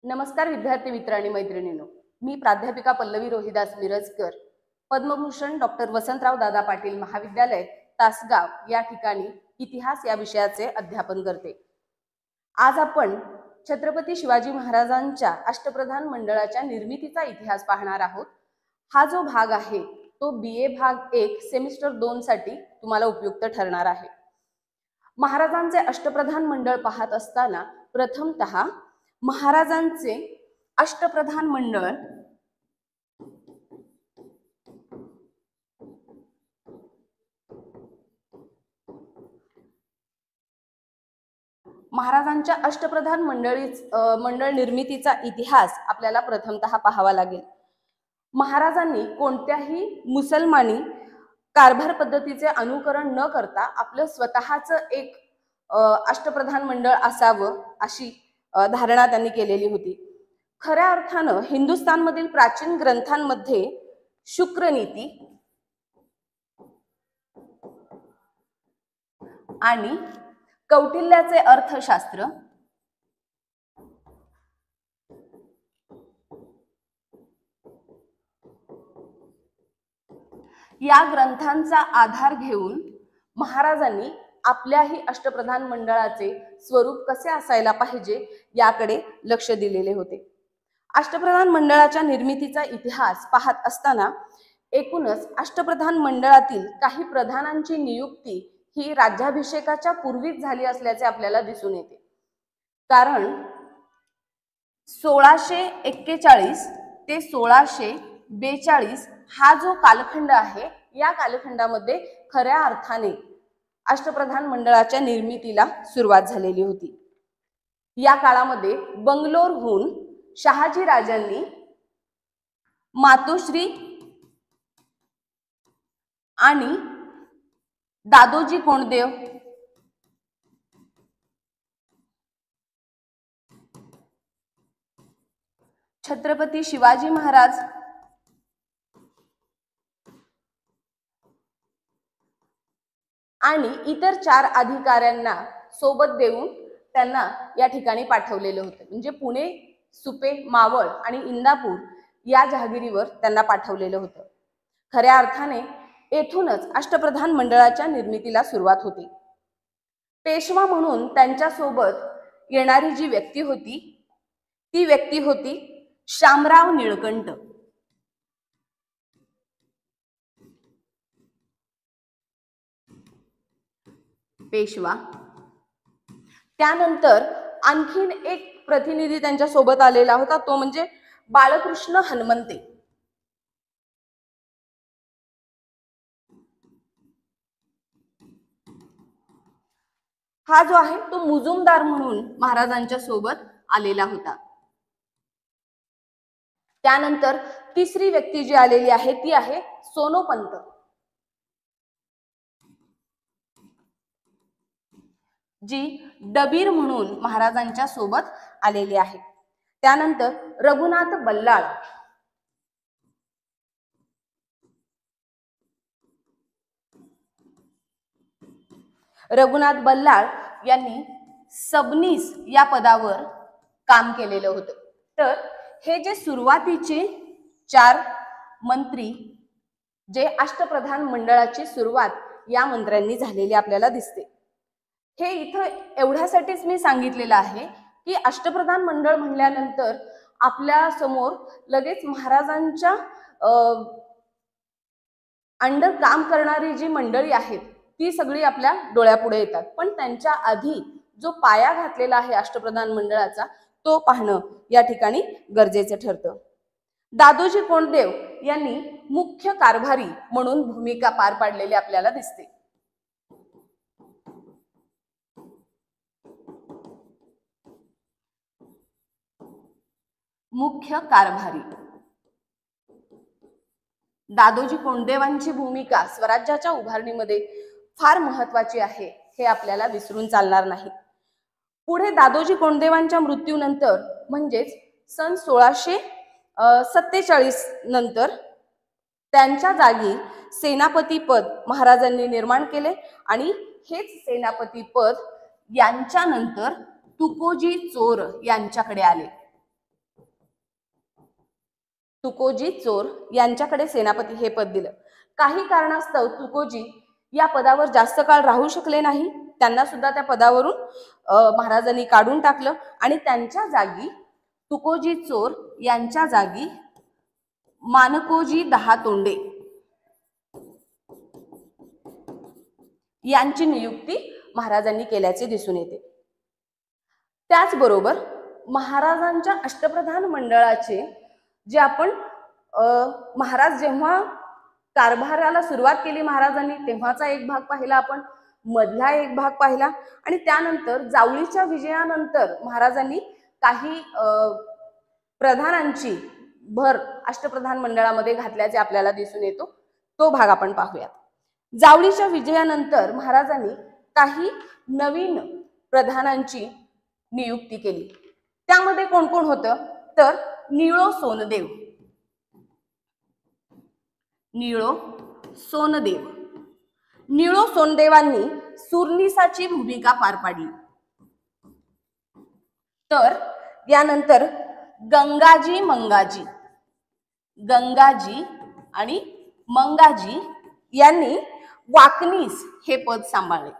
नमस्कार विद्यार्थी मित्र आणि मैत्रिणींनो, मी प्राध्यापिका पल्लवी रोहिदास मिरजकर, पद्मभूषण डॉक्टर वसंतराव दादा पाटील महाविद्यालय तासगाव या ठिकाणी इतिहास या विषयाचे अध्यापन करते। आज आपण छत्रपती शिवाजी महाराजांच्या अष्टप्रधान मंडळाच्या निर्मितीचा इतिहास पाहणार आहोत। हा जो भाग आहे तो BA भाग 1 सेमिस्टर 2 साठी तुम्हाला उपयुक्त ठरणार आहे। महाराजांचे अष्टप्रधान मंडळ पाहत असताना प्रथमतः महाराजांचे अष्टप्रधान मंडळ महाराजांच्या अष्टप्रधान मंडळ निर्मितीचा इतिहास आपल्याला प्रथमतः पाहावा लागेल। महाराजांनी कोणत्याही मुसलमानी कारभार पद्धतीचे अनुकरण न करता आपलं स्वतःचं एक अष्टप्रधान मंडळ असावं अशी धारणा त्यांनी केलेली होती। खऱ्या अर्थानं हिंदुस्थानमधील प्राचीन ग्रंथांमध्ये शुक्रनीती आणि कौटिल्याचे अर्थशास्त्र या ग्रंथांचा आधार घेऊन महाराजांनी आपल्याही अष्टप्रधान मंडळाचे स्वरूप कसे असायला पाहिजे याकडे लक्ष दिलेले होते। अष्टप्रधान मंडळाच्या निर्मितीचा इतिहास पाहत असताना एकूणच अष्टप्रधान मंडळातील काही प्रधानांची नियुक्ती ही राज्याभिषेकाच्या पूर्वीच झाली असल्याचे आपल्याला दिसून येते। कारण 1641 ते 1642 हा जो कालखंड आहे या कालखंडामध्ये खऱ्या अर्थाने अष्टप्रधान मंडळाच्या निर्मितीला सुरुवात झालेली होती। या काळामध्ये बंगलोरहून शहाजी राजांनी मातोश्री आणि दादोजी कोंडदेव छत्रपती शिवाजी महाराज आणि इतर 4 अधिकाऱ्यांना सोबत देऊन त्यांना या ठिकाणी पाठवलेलं होतं। म्हणजे पुणे, सुपे, मावळ आणि इंदापूर या जहागिरीवर त्यांना पाठवलेलं होतं। खऱ्या अर्थाने येथूनच अष्टप्रधान मंडळाच्या निर्मितीला सुरुवात होती। पेशवा म्हणून त्यांच्या सोबत येणारी जी व्यक्ती होती ती व्यक्ती होती शामराव निळकंठ। पेशवा त्यानंतर आणखीन एक प्रतिनिधी त्यांच्या सोबत आलेला होता, तो म्हणजे बाळकृष्ण हनुमंते। हा जो आहे तो मुजुमदार म्हणून महाराजांच्या सोबत आलेला होता। त्यानंतर तिसरी व्यक्ती जी आलेली आहे ती आहे सोनोपंत, जी डबीर म्हणून महाराजांच्या सोबत आलेली आहे। त्यानंतर रघुनाथ बल्लाळ, रघुनाथ बल्लाळ यांनी सबनीस या पदावर काम केलेलं होतं। तर हे जे सुरुवातीचे 4 मंत्री जे अष्टप्रधान मंडळाची सुरुवात या मंत्र्यांनी झालेली आपल्याला दिसते। हे इथं एवढ्यासाठीच मी सांगितलेलं आहे की अष्टप्रधान मंडळ म्हणल्यानंतर आपल्या समोर लगेच महाराजांच्या अंडर काम करणारी जी मंडळी आहेत ती सगळी आपल्या डोळ्यापुढे येतात, पण त्यांच्या आधी जो पाया घातलेला आहे अष्टप्रधान मंडळाचा तो पाहणं या ठिकाणी गरजेचं ठरतं। दादोजी कोंडदेव यांनी मुख्य कारभारी म्हणून भूमिका पार पाडलेली आपल्याला दिसते। मुख्य कारभारी दादोजी कोंडदेवांची भूमिका स्वराज्याच्या उभारणीमध्ये फार महत्त्वाची आहे, हे आपल्याला विसरून चालणार नाही। पुढे दादोजी कोंडदेवांच्या मृत्यूनंतर म्हणजेच सन 1647 नंतर त्यांच्या जागी सेनापती पद महाराजांनी निर्माण केले आणि हेच सेनापती पद यांच्यानंतर तुकोजी चोर यांच्याकडे आले। तुकोजी चोर यांच्याकडे सेनापती हे पद दिलं. काही कारणास्तव तुकोजी या पदावर जास्त काळ राहू शकले नाही. त्यांना सुद्धा त्या पदावरून महाराजांनी काढून टाकलं आणि त्यांच्या जागी तुकोजी चोर यांच्या जागी मानकोजी दहातोंडे यांची नियुक्ती महाराजांनी केल्याचे दिसून येते. त्याचबरोबर महाराजांच्या अष्टप्रधान मंडळाचे जे आपण महाराज जेव्हा कारभाराला सुरुवात केली महाराजांनी तेव्हाचा एक भाग पाहिला आपण, मधला एक भाग पाहिला आणि त्यानंतर जावळीच्या विजयानंतर महाराजांनी काही प्रधानांची भर अष्टप्रधान मंडळामध्ये घातल्याचे आपल्याला दिसून येतो. तो भाग आपण पाहूयात. जावळीच्या विजयानंतर महाराजांनी काही नवीन प्रधानांची नियुक्ती केली. त्यामध्ये कोण कोण होतं तर निळो सोनदेव, निळो सोनदेव, निळो सोनदेवांनी सुरनिसाची भूमिका पार पाडली. तर यानंतर गंगाजी मंगाजी, गंगाजी आणि मंगाजी यांनी वाकनीस हे पद सांभाळले.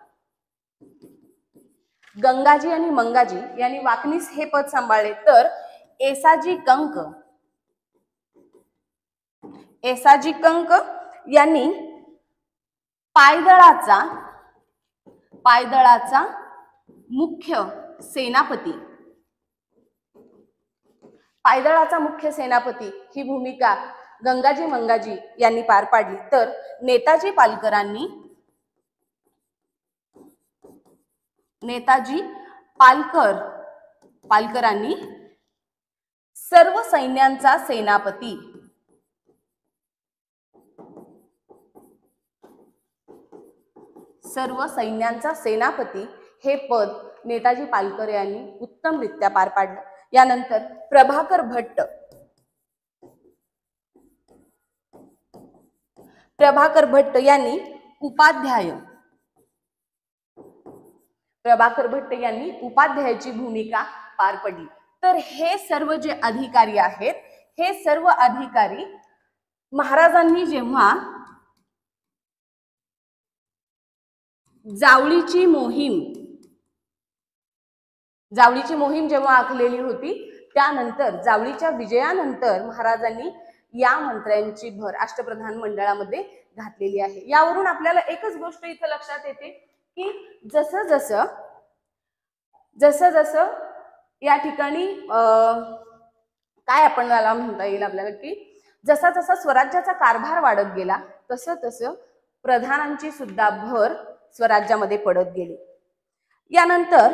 गंगाजी आणि मंगाजी यांनी वाकनीस हे पद सांभाळले. तर एसाजी कंक, एसाजी कंक यांनी पायदळाचा मुख्य सेनापती, पायदळाचा मुख्य सेनापती ही भूमिका गंगाजी मंगाजी यांनी पार पाडली. तर नेताजी पालकरांनी सर्व सैन्यांचा सेनापती, सर्व सैन्यांचा सेनापती हे पद नेताजी पालकर यांनी उत्तमरित्या पार पाडलं. यानंतर प्रभाकर भट्ट यांनी उपाध्यायाची भूमिका पार पडली. तर हे सर्व जे अधिकारी आहेत हे सर्व अधिकारी महाराजांनी जेव्हा जावळीची मोहीम जेव्हा आखलेली होती त्यानंतर जावळीच्या विजयानंतर महाराजांनी या मंत्र्यांची भर अष्टप्रधान मंडळामध्ये घातलेली आहे. यावरून आपल्याला एकच गोष्ट इथं लक्षात येते की जसं या ठिकाणी काय आपण याला म्हणता येईल आपल्याला की जसा स्वराज्याचा कारभार वाढत गेला तसं प्रधानांची सुद्धा भर स्वराज्यामध्ये पडत गेली. यानंतर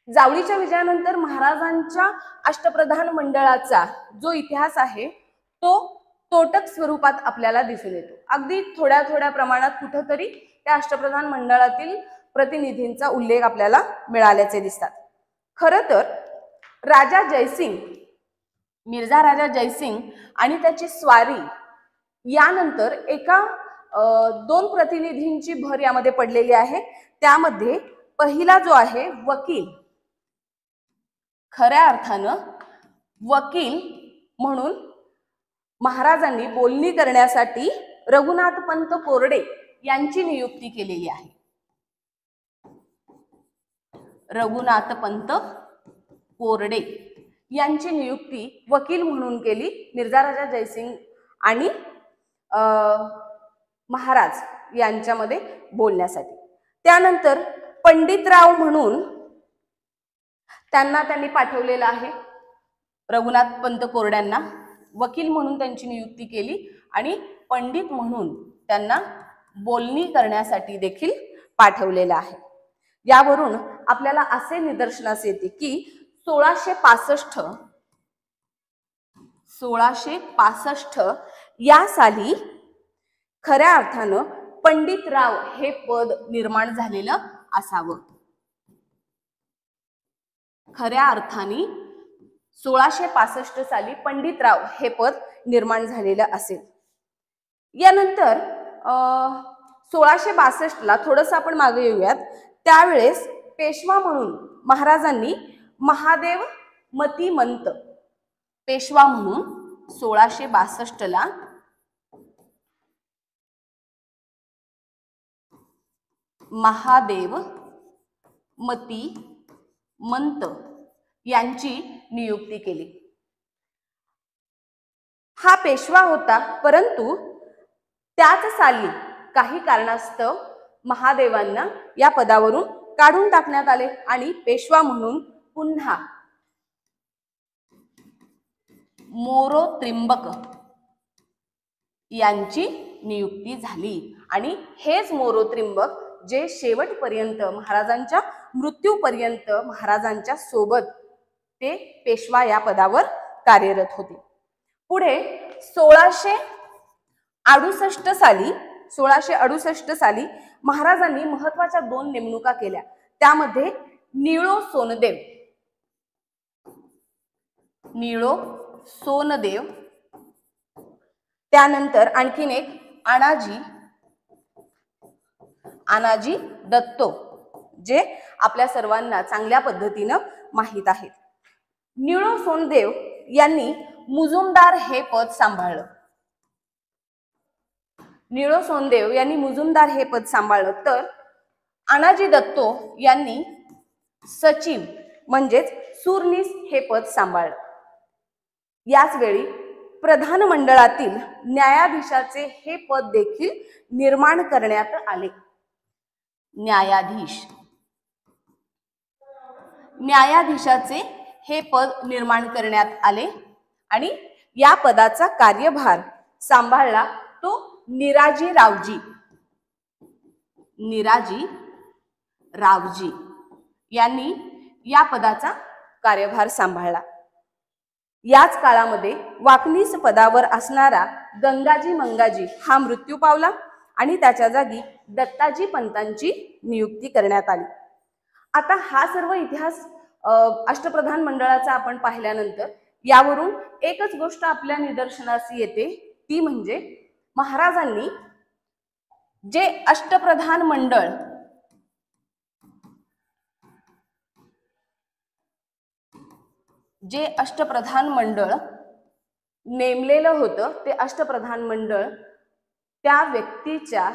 जावळीच्या विजयानंतर महाराजांच्या अष्टप्रधान मंडळाचा जो इतिहास आहे तो तोटक स्वरूपात आपल्याला दिसून येतो. अगदी थोड्या प्रमाणात कुठंतरी त्या अष्टप्रधान मंडळातील प्रतिनिधींचा उल्लेख आपल्याला मिळाल्याचे दिसतात. खरं तर मिर्झा राजा जयसिंग आणि त्याची स्वारी यानंतर एका 2 प्रतिनिधींची भर यामध्ये पडलेली आहे. त्यामध्ये पहिला जो आहे वकील, खऱ्या अर्थानं वकील म्हणून महाराजांनी बोलणी करण्यासाठी रघुनाथपंत कोरडे यांची नियुक्ती केलेली आहे. रघुनाथपंत कोरडे यांची नियुक्ती वकील म्हणून केली मिर्झा राजा जयसिंग आणि महाराज यांच्यामध्ये बोलण्यासाठी. त्यानंतर पंडितराव म्हणून त्यांनी पाठवलेलं आहे. रघुनाथपंत कोरड्यांना वकील म्हणून त्यांची नियुक्ती केली आणि पंडित म्हणून त्यांना बोलणी करण्यासाठी देखील पाठवलेलं आहे. यावरून आपल्याला असे निदर्शनास येते की 1665 या साली खऱ्या अर्थानं पंडितराव हे पद निर्माण झालेलं असावं. खऱ्या अर्थाने 1665 साली पंडितराव हे पद निर्माण झालेलं असेल. यानंतर 1662 थोडस आपण मागे येऊयात. त्यावेळेस पेशवा म्हणून महाराजांनी महादेव मतिमंत पेशवा म्हणून 1662 महादेव मती मंत यांची नियुक्ती केली। हा पेशवा होता, परंतु त्याच साली काही कारणास्तव महादेवांना या पदावरून काढून टाकण्यात आले आणि पेशवा म्हणून पुन्हा मोरो त्रिंबक यांची नियुक्ती झाली। आणि हेच मोरो त्रिंबक जे शेवटपर्यंत महाराजांच्या मृत्यूपर्यंत महाराजांच्या सोबत ते पेशवा या पदावर कार्यरत होते। पुढे 1668 साली महाराजांनी महत्वाच्या 2 नेमणुका केल्या। त्यामध्ये निळो सोनदेव, त्यानंतर आणखीन एक आनाजी दत्तो, जे आपल्या सर्वांना चांगल्या पद्धतीनं माहीत आहेत। निळो सोनदेव यांनी मुजुमदार हे पद सांभाळलं। तर आनाजी दत्तो यांनी सचिव म्हणजेच सूरनीस हे पद सांभाळलं। याच वेळी प्रधान मंडळातील न्यायाधीशाचे हे पद देखील निर्माण करण्यात आले। न्यायाधीशाचे हे पद निर्माण करण्यात आले आणि या पदाचा कार्यभार सांभाळला तो निराजी रावजी यांनी या पदाचा कार्यभार सांभाळला। याच काळामध्ये वाकनीस पदावर असणारा गंगाजी मंगाजी हा मृत्यू पावला आणि त्याच्या जागी दत्ताजी पंतांची नियुक्ती करण्यात आली। आता हा सर्व इतिहास अष्टप्रधान मंडळाचा आपण पाहिल्यानंतर यावरून एकच गोष्ट आपल्या निदर्शनास येते, ती म्हणजे महाराजांनी जे अष्टप्रधान मंडळ नेमलेलं होतं, ते अष्टप्रधान मंडळ त्या व्यक्तीच्या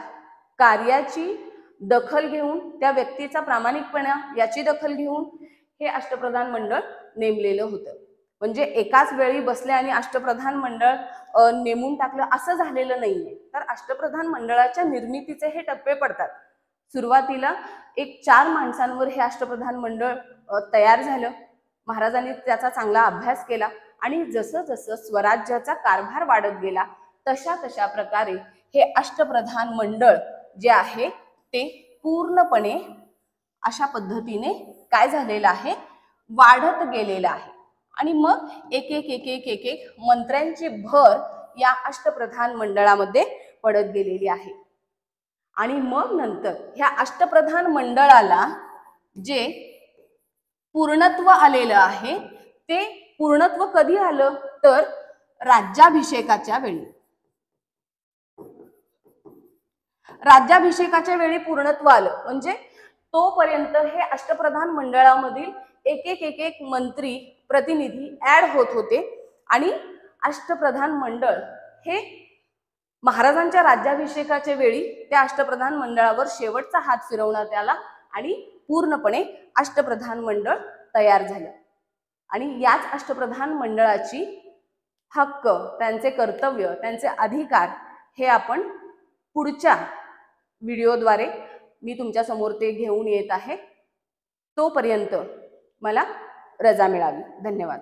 कार्याची दखल घेऊन, त्या व्यक्तीचा प्रामाणिकपणा याची दखल घेऊन हे अष्टप्रधान मंडळ नेमलेलं होतं। म्हणजे एकाच वेळी बसले आणि अष्टप्रधान मंडळ नेमून टाकलं असं झालेलं नाहीये। तर अष्टप्रधान मंडळाच्या निर्मितीचे हे टप्पे पडतात। सुरुवातीला एक 4 माणसांवर हे अष्टप्रधान मंडळ तयार झालं। महाराजांनी त्याचा चांगला अभ्यास केला आणि जसं जसं स्वराज्याचा कारभार वाढत गेला तशा प्रकारे हे अष्टप्रधान मंडळ जे आहे ते पूर्णपणे अशा पद्धतीने काय झालेलं आहे, वाढत गेलेलं आहे। आणि मग एक मंत्र्यांची भर या अष्टप्रधान मंडळामध्ये पडत गेलेली आहे। आणि मग नंतर ह्या अष्टप्रधान मंडळाला जे पूर्णत्व आलेलं आहे ते पूर्णत्व कधी आलं, तर राज्याभिषेकाच्या वेळी पूर्णत्व आलं। म्हणजे तोपर्यंत हे अष्टप्रधान मंडळामधील एक मंत्री प्रतिनिधी ऍड होत होते आणि अष्टप्रधान मंडळ हे महाराजांच्या राज्याभिषेकाच्या वेळी त्या अष्टप्रधान मंडळावर शेवटचा हात फिरवण्यात आला आणि पूर्णपणे अष्टप्रधान मंडळ तयार झालं। आणि याच अष्टप्रधान मंडळाची हक्क, त्यांचे कर्तव्य, त्यांचे अधिकार हे आपण पुढच्या व्हिडिओद्वारे मी तुमच्या समोर ते घेऊन येत आहे। तोपर्यंत मला रजा मिळावी। धन्यवाद।